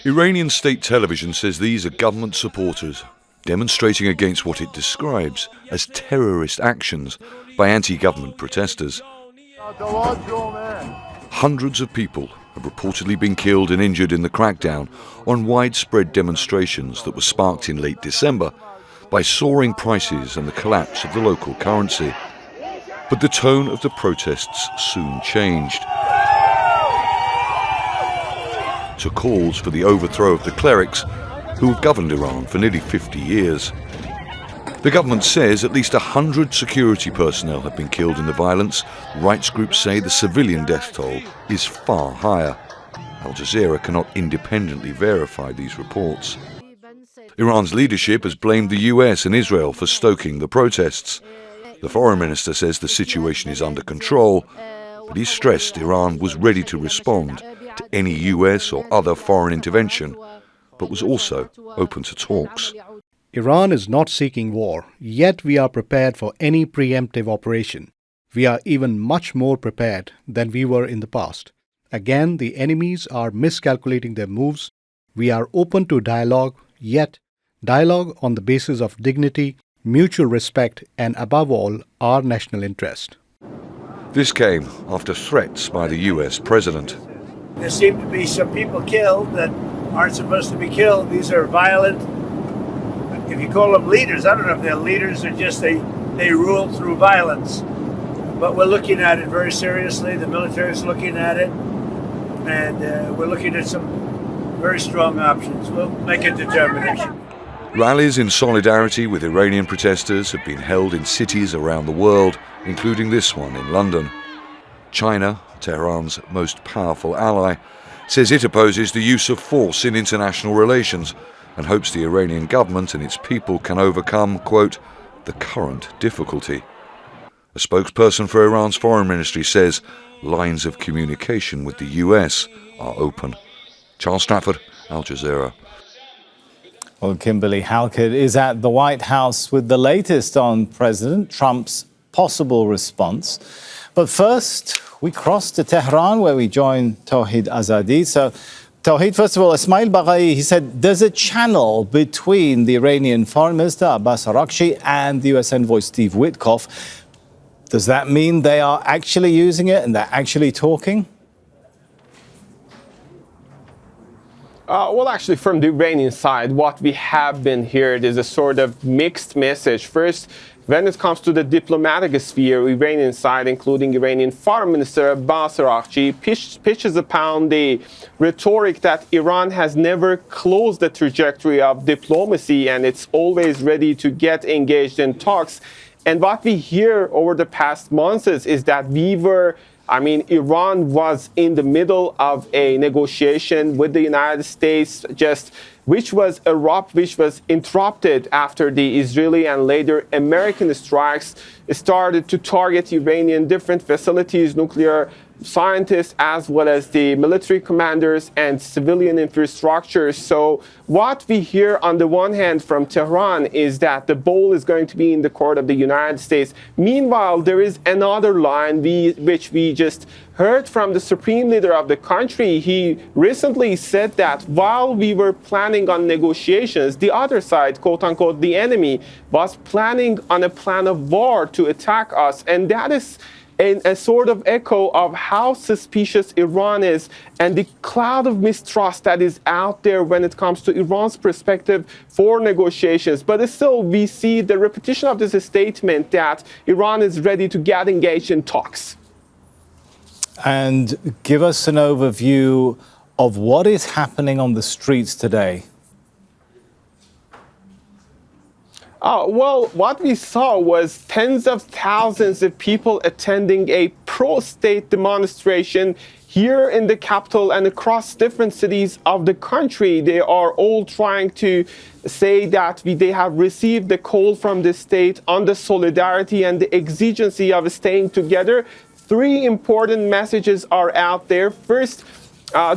Iranian state television says these are government supporters demonstrating against what it describes as terrorist actions by anti-government protesters. Hundreds of people have reportedly been killed and injured in the crackdown on widespread demonstrations that were sparked in late December by soaring prices and the collapse of the local currency. But the tone of the protests soon changed to calls for the overthrow of the clerics who have governed Iran for nearly 50 years. The government says at least 100 security personnel have been killed in the violence. Rights groups say the civilian death toll is far higher. Al Jazeera cannot independently verify these reports. Iran's leadership has blamed the US and Israel for stoking the protests. The foreign minister says the situation is under control, but he stressed Iran was ready to respond to any US or other foreign intervention, but was also open to talks. Iran is not seeking war, yet we are prepared for any preemptive operation. We are even much more prepared than we were in the past. Again, the enemies are miscalculating their moves. We are open to dialogue, yet dialogue on the basis of dignity, mutual respect, and above all, our national interest. This came after threats by the US president. There seem to be some people killed that aren't supposed to be killed. These are violent, if you call them leaders, I don't know if they're leaders or just they rule through violence. But we're looking at it very seriously. The military is looking at it, and we're looking at some very strong options. We'll make a determination. Rallies in solidarity with Iranian protesters have been held in cities around the world, including this one in London. China, Tehran's most powerful ally, says it opposes the use of force in international relations and hopes the Iranian government and its people can overcome, quote, the current difficulty. A spokesperson for Iran's foreign ministry says lines of communication with the US are open. Charles Stratford, Al Jazeera. Well, Kimberly Halkett is at the White House with the latest on President Trump's possible response. But first, we cross to Tehran, where we join Tawhid Azadi. So, Tawhid, first of all, Ismail Baghai, he said there's a channel between the Iranian Foreign Minister Abbas Araqchi and the US envoy Steve Witkoff. Does that mean they are actually using it and they're actually talking? Well, actually, from the Iranian side, what we have been heard is a sort of mixed message. First, when it comes to the diplomatic sphere, Iranian side, including Iranian Foreign Minister Abbas Araqchi, pitches upon the rhetoric that Iran has never closed the trajectory of diplomacy and it's always ready to get engaged in talks. And what we hear over the past months is that Iran was in the middle of a negotiation with the United States, which was interrupted after the Israeli and later American strikes started to target Iranian different facilities, nuclear scientists, as well as the military commanders and civilian infrastructure. So what we hear on the one hand from Tehran is that the ball is going to be in the court of the United States. Meanwhile, there is another line which we just heard from the supreme leader of the country. He recently said that while we were planning on negotiations, the other side, quote unquote, the enemy, was planning on a plan of war to attack us. And that is a sort of echo of how suspicious Iran is and the cloud of mistrust that is out there when it comes to Iran's perspective for negotiations. But still, we see the repetition of this statement that Iran is ready to get engaged in talks. And give us an overview of what is happening on the streets today. Well, what we saw was tens of thousands of people attending a pro-state demonstration here in the capital and across different cities of the country. They are all trying to say that they have received the call from the state on the solidarity and the exigency of staying together. Three important messages are out there. First,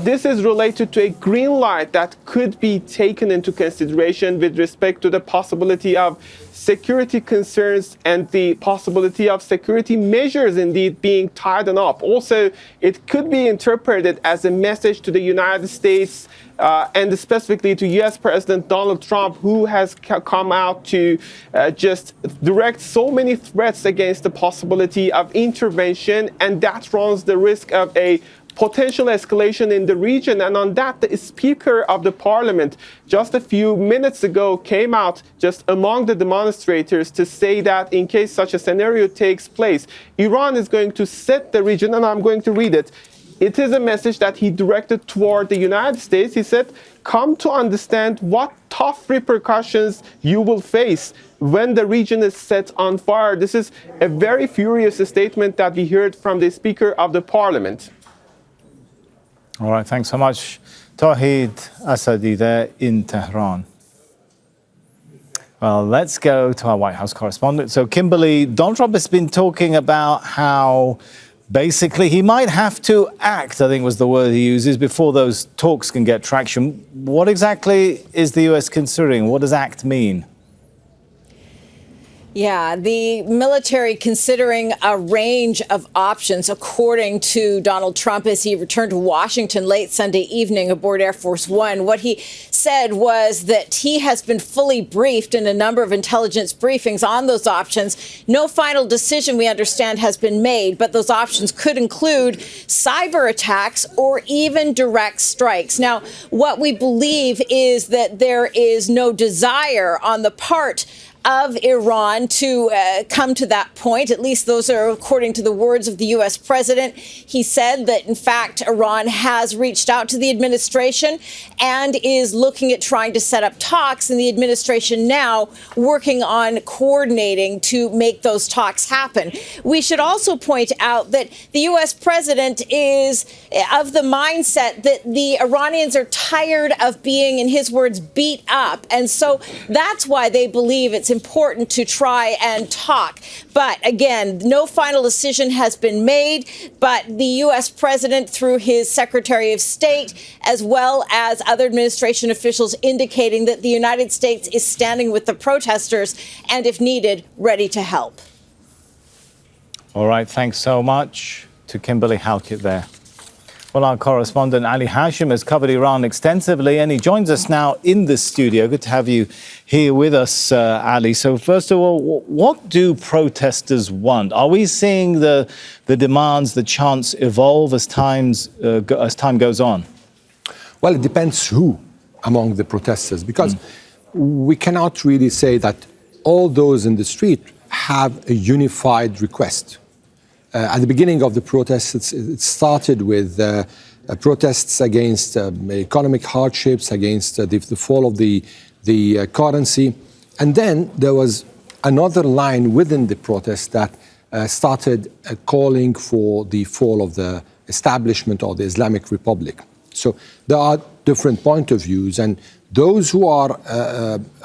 this is related to a green light that could be taken into consideration with respect to the possibility of security concerns and the possibility of security measures indeed being tightened up. Also, it could be interpreted as a message to the United States and specifically to U.S. President Donald Trump, who has come out to just direct so many threats against the possibility of intervention, and that runs the risk of a potential escalation in the region. And on that, the Speaker of the Parliament just a few minutes ago came out just among the demonstrators to say that in case such a scenario takes place, Iran is going to set the region, and I'm going to read it. It is a message that he directed toward the United States. He said, "Come to understand what tough repercussions you will face when the region is set on fire." This is a very furious statement that we heard from the Speaker of the Parliament. All right, thanks so much. Tawhid Asadi there in Tehran. Well, let's go to our White House correspondent. So, Kimberly, Donald Trump has been talking about how basically he might have to act, I think was the word he uses, before those talks can get traction. What exactly is the U.S. considering? What does act mean? Yeah, the military considering a range of options, according to Donald Trump, as he returned to Washington late Sunday evening aboard Air Force One. What he said was that he has been fully briefed in a number of intelligence briefings on those options. No final decision, we understand, has been made, but those options could include cyber attacks or even direct strikes. Now, what we believe is that there is no desire on the part of Iran to come to that point. At least those are according to the words of the U.S. president. He said that, in fact, Iran has reached out to the administration and is looking at trying to set up talks, and the administration now working on coordinating to make those talks happen. We should also point out that the U.S. president is of the mindset that the Iranians are tired of being, in his words, beat up. And so that's why they believe it's important to try and talk. But again, no final decision has been made, but the U.S. president, through his Secretary of State, as well as other administration officials, indicating that the United States is standing with the protesters and, if needed, ready to help. All right, thanks so much to Kimberly Halkett there. Well, our correspondent Ali Hashim has covered Iran extensively, and he joins us now in the studio. Good to have you here with us, Ali. So first of all, what do protesters want? Are we seeing the demands, the chants evolve as time goes on? Well, it depends who among the protesters, because we cannot really say that all those in the street have a unified request. At the beginning of the protests, it started with protests against economic hardships, against the fall of the currency. And then there was another line within the protest that started calling for the fall of the establishment of the Islamic Republic. So there are different point of views, and those who are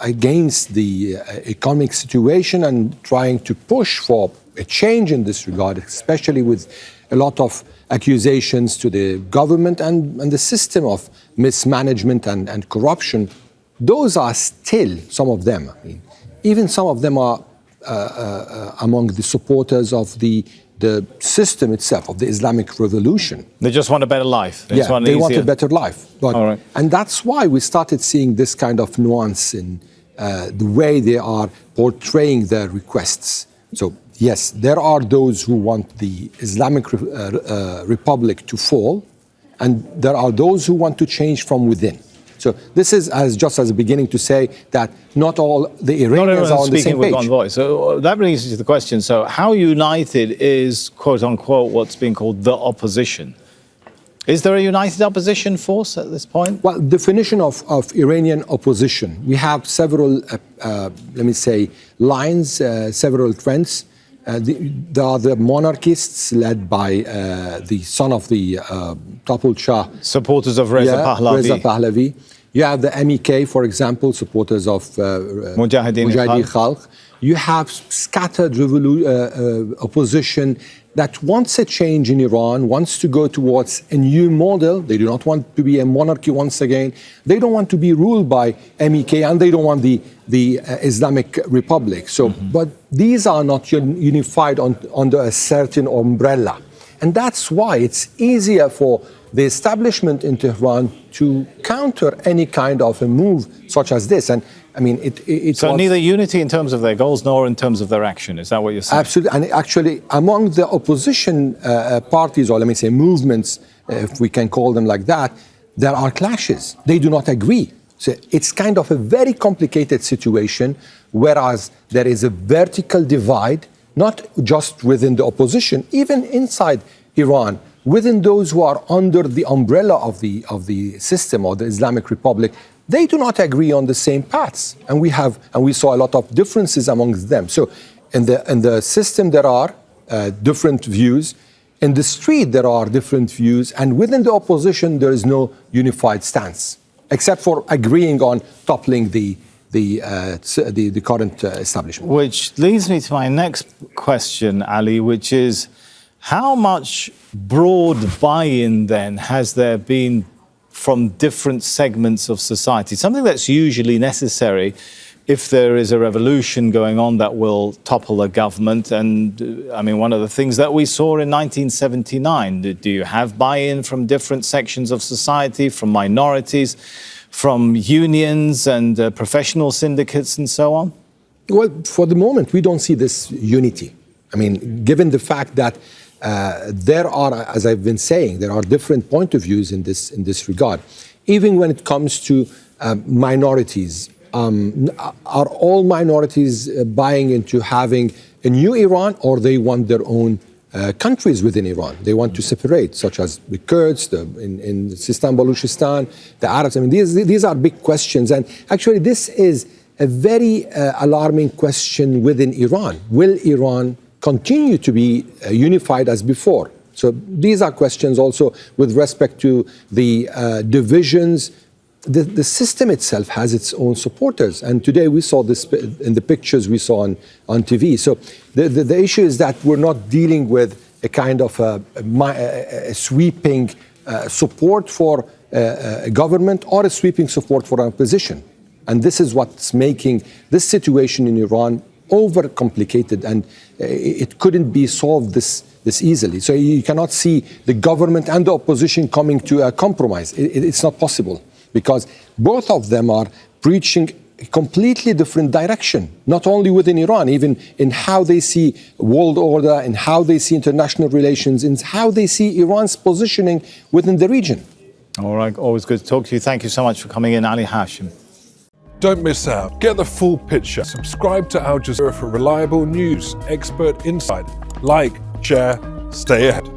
against the economic situation and trying to push for a change in this regard, especially with a lot of accusations to the government and the system of mismanagement and corruption, those are still some of them. I mean, even some of them are among the supporters of the system itself, of the Islamic revolution. They just want a better life. They want a better life. But, all right. And that's why we started seeing this kind of nuance in the way they are portraying their requests. So, yes, there are those who want the Islamic Republic to fall, and there are those who want to change from within. So this is just as a beginning to say that not all the Iranians are on the same page. With one voice. So that brings us to the question. So how united is, quote unquote, what's being called the opposition? Is there a united opposition force at this point? Well, definition of Iranian opposition. We have several, let me say, lines, several trends. There are the monarchists led by the son of the toppled Shah. Supporters of Reza Pahlavi. Reza Pahlavi. You have the MEK, for example, supporters of Mujahideen Khalq. You have scattered opposition that wants a change in Iran, wants to go towards a new model. They do not want to be a monarchy once again. They don't want to be ruled by MEK, and they don't want the Islamic Republic. So, but these are not unified under a certain umbrella. And that's why it's easier for the establishment in Tehran to counter any kind of a move such as this. And I mean, so neither unity in terms of their goals nor in terms of their action. Is that what you're saying? Absolutely. And actually, among the opposition parties, or let me say movements, if we can call them like that, there are clashes. They do not agree. So it's kind of a very complicated situation, whereas there is a vertical divide, not just within the opposition, even inside Iran, within those who are under the umbrella of the system or the Islamic Republic. They do not agree on the same paths, and we saw a lot of differences amongst them. So, in the system there are different views. In the street there are different views, and within the opposition there is no unified stance, except for agreeing on toppling the current establishment. Which leads me to my next question, Ali, which is how much broad buy-in then has there been from different segments of society, something that's usually necessary if there is a revolution going on that will topple a government. And I mean, one of the things that we saw in 1979, do you have buy-in from different sections of society, from minorities, from unions and professional syndicates and so on? Well, for the moment, we don't see this unity. I mean, given the fact that there are, as I've been saying, there are different point of views in this regard. Even when it comes to minorities, are all minorities buying into having a new Iran, or they want their own countries within Iran? They want to separate, such as the Kurds in Sistan, Baluchistan, the Arabs. I mean, these are big questions, and actually, this is a very alarming question within Iran. Will Iran continue to be unified as before? So these are questions also with respect to the divisions. The system itself has its own supporters, and today we saw this in the pictures we saw on TV. So the issue is that we're not dealing with a kind of a sweeping support for a government or a sweeping support for an opposition. And this is what's making this situation in Iran overcomplicated, and it couldn't be solved this easily. So you cannot see the government and the opposition coming to a compromise. It's not possible, because both of them are preaching a completely different direction, not only within Iran, even in how they see world order, and how they see international relations, and how they see Iran's positioning within the region. All right, always good to talk to you. Thank you so much for coming in, Ali Hashim. Don't miss out. Get the full picture. Subscribe to Al Jazeera for reliable news, expert insight. Like, share, stay ahead.